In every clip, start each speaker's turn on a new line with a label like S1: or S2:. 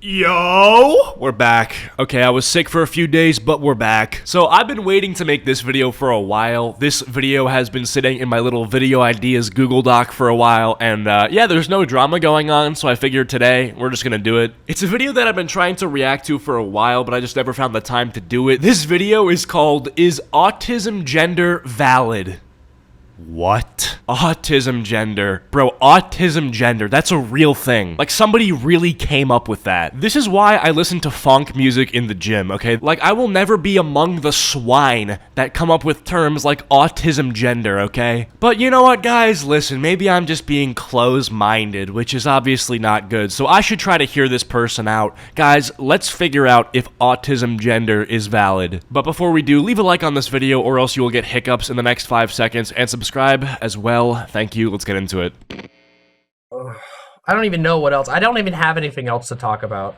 S1: Yo, we're back. Okay, I was sick for a few days, but we're back. So I've been waiting to make this video for a while. This video has been sitting in my little video ideas Google Doc for a while, and yeah, there's no drama going on, so I figured today we're just gonna do it. It's a video that I've been trying to react to for a while, but I just never found the time to do it. This video is called, Is Autism Gender Valid? What? Autism gender. Bro, autism gender, that's a real thing. Like, somebody really came up with that. This is why I listen to funk music in the gym, okay? Like, I will never be among the swine that come up with terms like autism gender, okay? But you know what, guys? Listen, maybe I'm just being close-minded, which is obviously not good, so I should try to hear this person out. Guys, let's figure out if autism gender is valid. But before we do, leave a like on this video or else you will get hiccups in the next 5 seconds, and subscribe as well. Thank you. Let's get into it.
S2: I don't even know what else. I don't even have anything else to talk about.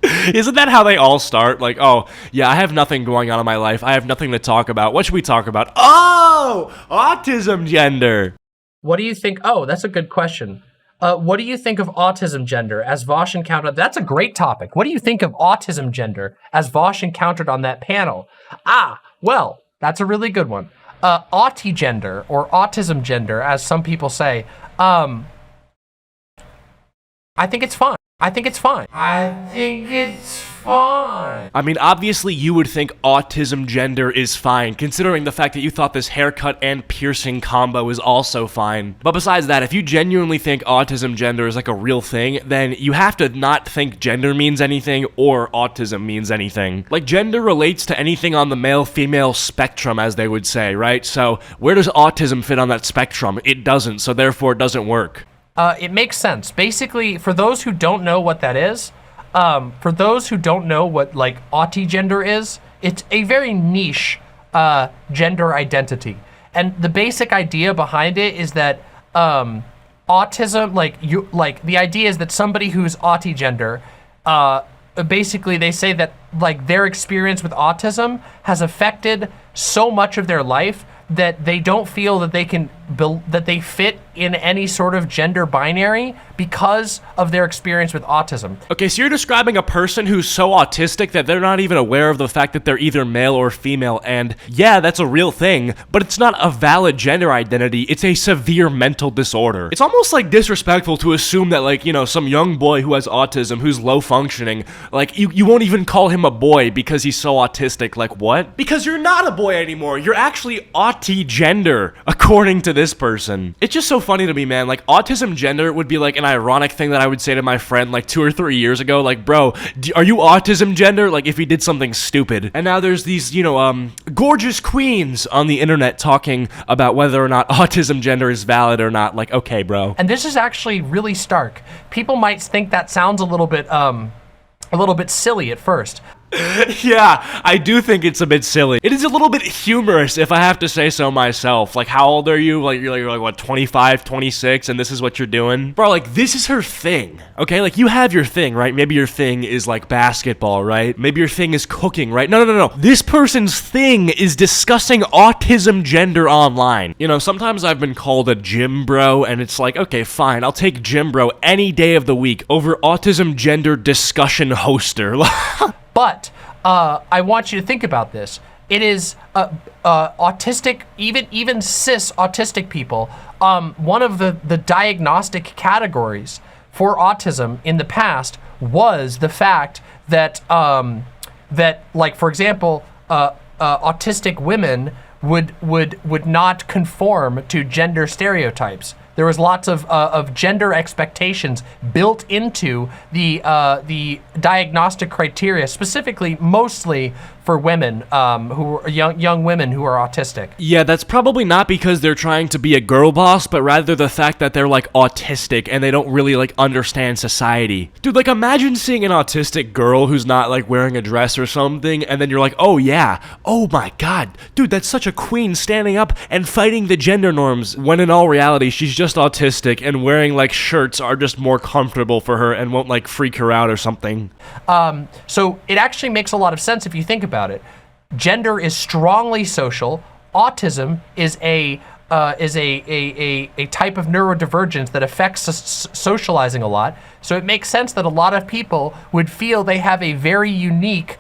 S1: Isn't that how they all start? Like, oh, yeah, I have nothing going on in my life. I have nothing to talk about. What should we talk about? Oh, autism gender.
S2: What do you think? Oh, that's a good question. What do you think of autism gender as Vosh encountered? That's a great topic. What do you think of autism gender as Vosh encountered on that panel? Ah, well, that's a really good one. Autigender, or autism gender, as some people say, I think it's fine. I think it's fine. I mean, obviously you would think autism gender is fine, considering the fact that you thought this haircut and piercing combo is also fine. But besides that, if you genuinely think autism gender is like a real thing, then you have to not think gender means anything or autism means anything. Like, gender relates to anything on the male-female spectrum, as they would say, right? So where does autism fit on that spectrum? It doesn't, so therefore it doesn't work. It makes sense. Basically, for those who don't know what that is, for those who don't know what, like, autigender is, it's a very niche gender identity. And the basic idea behind it is that autism, the idea is that somebody who's autigender, basically they say that, like, their experience with autism has affected so much of their life that they don't feel that they can that they fit in any sort of gender binary because of their experience with autism.
S1: Okay, so you're describing a person who's so autistic that they're not even aware of the fact that they're either male or female, and yeah, that's a real thing, but it's not a valid gender identity, it's a severe mental disorder. It's almost like disrespectful to assume that, like, you know, some young boy who has autism, who's low functioning, like, you won't even call him a boy because he's so autistic. Like, what? Because you're not a boy anymore, you're actually autigender, according to this person. It's just so funny to me, man. Like, autism gender would be like an ironic thing that I would say to my friend like 2 or 3 years ago, like, bro, are you autism gender? Like, if he did something stupid. And now there's these, you know, gorgeous queens on the internet talking about whether or not autism gender is valid or not. Like, okay, bro.
S2: And this is actually really stark. People might think that sounds a little bit silly at first.
S1: Yeah, I do think it's a bit silly. It is a little bit humorous, if I have to say so myself. Like, how old are you? Like, you're like, what, 25, 26, and this is what you're doing? Bro, like, this is her thing, okay? Like, you have your thing, right? Maybe your thing is, like, basketball, right? Maybe your thing is cooking, right? No. This person's thing is discussing autism gender online. You know, sometimes I've been called a gym bro, and it's like, okay, fine, I'll take gym bro any day of the week over autism gender discussion hoster.
S2: But I want you to think about this. It is autistic, even cis autistic people. One of the diagnostic categories for autism in the past was the fact that like, for example, autistic women would not conform to gender stereotypes. There was lots of gender expectations built into the diagnostic criteria, specifically mostly for women who are young women who are autistic.
S1: Yeah, that's probably not because they're trying to be a girl boss, but rather the fact that they're, like, autistic and they don't really, like, understand society. Dude, like, imagine seeing an autistic girl who's not, like, wearing a dress or something, and then you're like, oh yeah, oh my god, dude, that's such a queen standing up and fighting the gender norms, when in all reality she's just autistic and wearing, like, shirts are just more comfortable for her and won't, like, freak her out or something.
S2: So it actually makes a lot of sense if you think about it. Gender is strongly social. Autism is a
S3: a type of neurodivergence that affects socializing a lot. So it makes sense that a lot of people would feel they have a very unique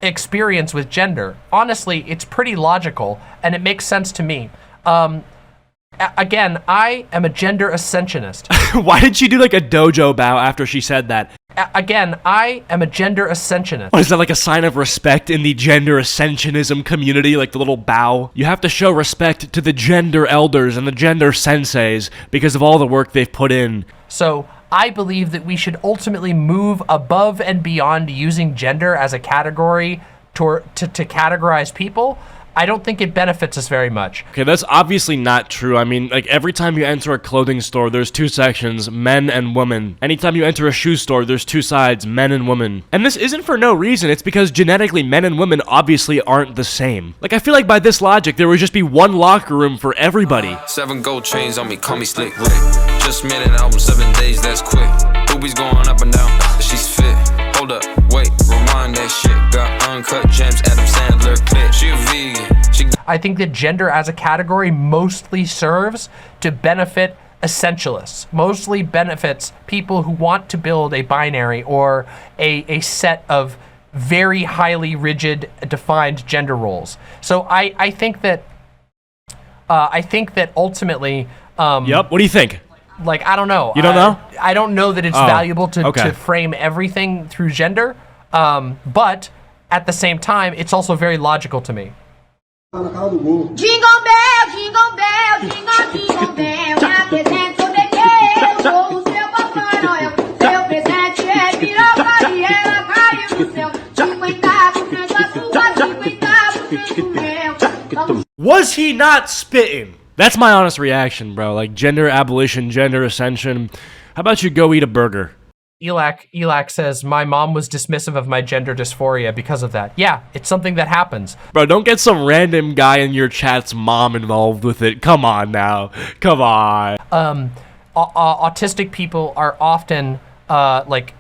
S3: experience with gender. Honestly, it's pretty logical, and it makes sense to me. Again, I am a gender ascensionist.
S2: Why did she do like a dojo bow after she said that?
S3: Again, I am a gender ascensionist.
S2: What, is that like a sign of respect in the gender ascensionism community, like the little bow? You have to show respect to the gender elders and the gender senseis because of all the work they've put in.
S3: So I believe that we should ultimately move above and beyond using gender as a category to categorize people. I don't think it benefits us very much.
S2: Okay, that's obviously not true. I mean, like, every time you enter a clothing store, there's two sections, men and women. Anytime you enter a shoe store, there's two sides, men and women. And this isn't for no reason. It's because genetically, men and women obviously aren't the same. Like, I feel like by this logic, there would just be one locker room for everybody.
S4: 7 gold chains on me, call me Slick Rick. Just made an album, 7 days, that's quick. Boobies going up and down, she's fit. Hold up, wait, rewind that shit. Got uncut gems, Adam Sandler clip. She a vegan.
S3: I think that gender as a category mostly serves to benefit essentialists, mostly benefits people who want to build a binary or a set of very highly rigid, defined gender roles. So I think that ultimately.
S2: Yep. What do you think?
S3: Like, I don't know.
S2: You don't know?
S3: I don't know that it's valuable to frame everything through gender, but at the same time, it's also very logical to me.
S5: Jingle bell, jingle bell, jingle, jingle bell. Me apresento, bebê, eu sou o seu Papai Noel. Seu presente é piroca e ela caiu no céu. 50% a sua, 50% meu.
S2: Was he not spitting? That's my honest reaction, bro. Like, gender abolition, gender ascension. How about you go eat a burger?
S3: Elak says, my mom was dismissive of my gender dysphoria because of that. Yeah, it's something that happens.
S2: Bro, don't get some random guy in your chat's mom involved with it. Come on now. Come on.
S3: Autistic people are often, like,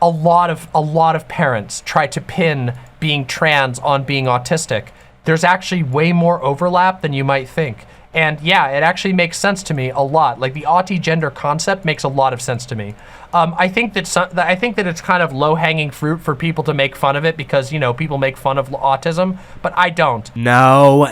S3: a lot of parents try to pin being trans on being autistic. There's actually way more overlap than you might think. And yeah, it actually makes sense to me a lot. Like, the auti-gender concept makes a lot of sense to me. I think that it's kind of low-hanging fruit for people to make fun of it because, you know, people make fun of autism, but I don't.
S2: No.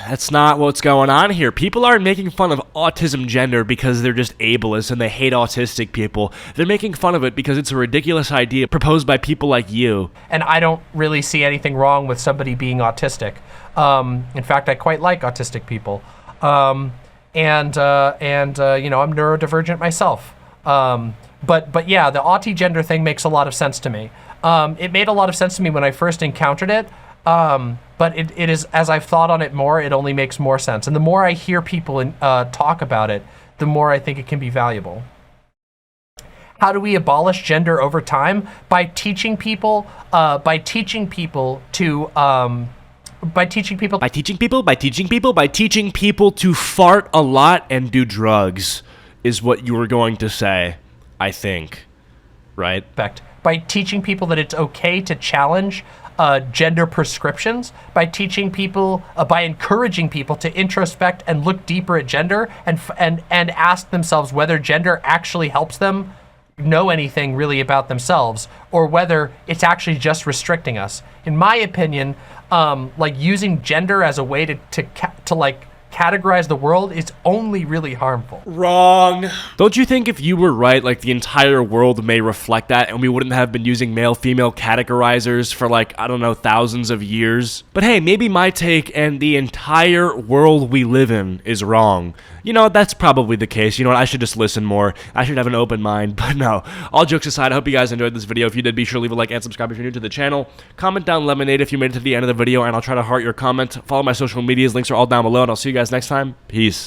S2: That's not what's going on here. People aren't making fun of autism gender because they're just ableist and they hate autistic people. They're making fun of it because it's a ridiculous idea proposed by people like you.
S3: And I don't really see anything wrong with somebody being autistic. In fact, I quite like autistic people. You know, I'm neurodivergent myself. But yeah, the auti-gender thing makes a lot of sense to me. It made a lot of sense to me when I first encountered it, but it is, as I've thought on it more, it only makes more sense. And the more I hear people talk about it, the more I think it can be valuable. How do we abolish gender over time? By teaching people to by teaching people
S2: to fart a lot and do drugs is what you were going to say, I think, right?
S3: By teaching people that it's okay to challenge gender prescriptions, by teaching people, by encouraging people to introspect and look deeper at gender and ask themselves whether gender actually helps them know anything really about themselves or whether it's actually just restricting us. In my opinion, like, using gender as a way to like categorize the world is only really harmful.
S2: Wrong. Don't you think if you were right, like, the entire world may reflect that and we wouldn't have been using male-female categorizers for, like, I don't know, thousands of years? But hey, maybe my take and the entire world we live in is wrong. You know, that's probably the case. You know what, I should just listen more. I should have an open mind, but no. All jokes aside, I hope you guys enjoyed this video. If you did, be sure to leave a like and subscribe if you're new to the channel. Comment down Lemonade if you made it to the end of the video, and I'll try to heart your comment. Follow my social medias, links are all down below, and I'll see you guys next time. Peace.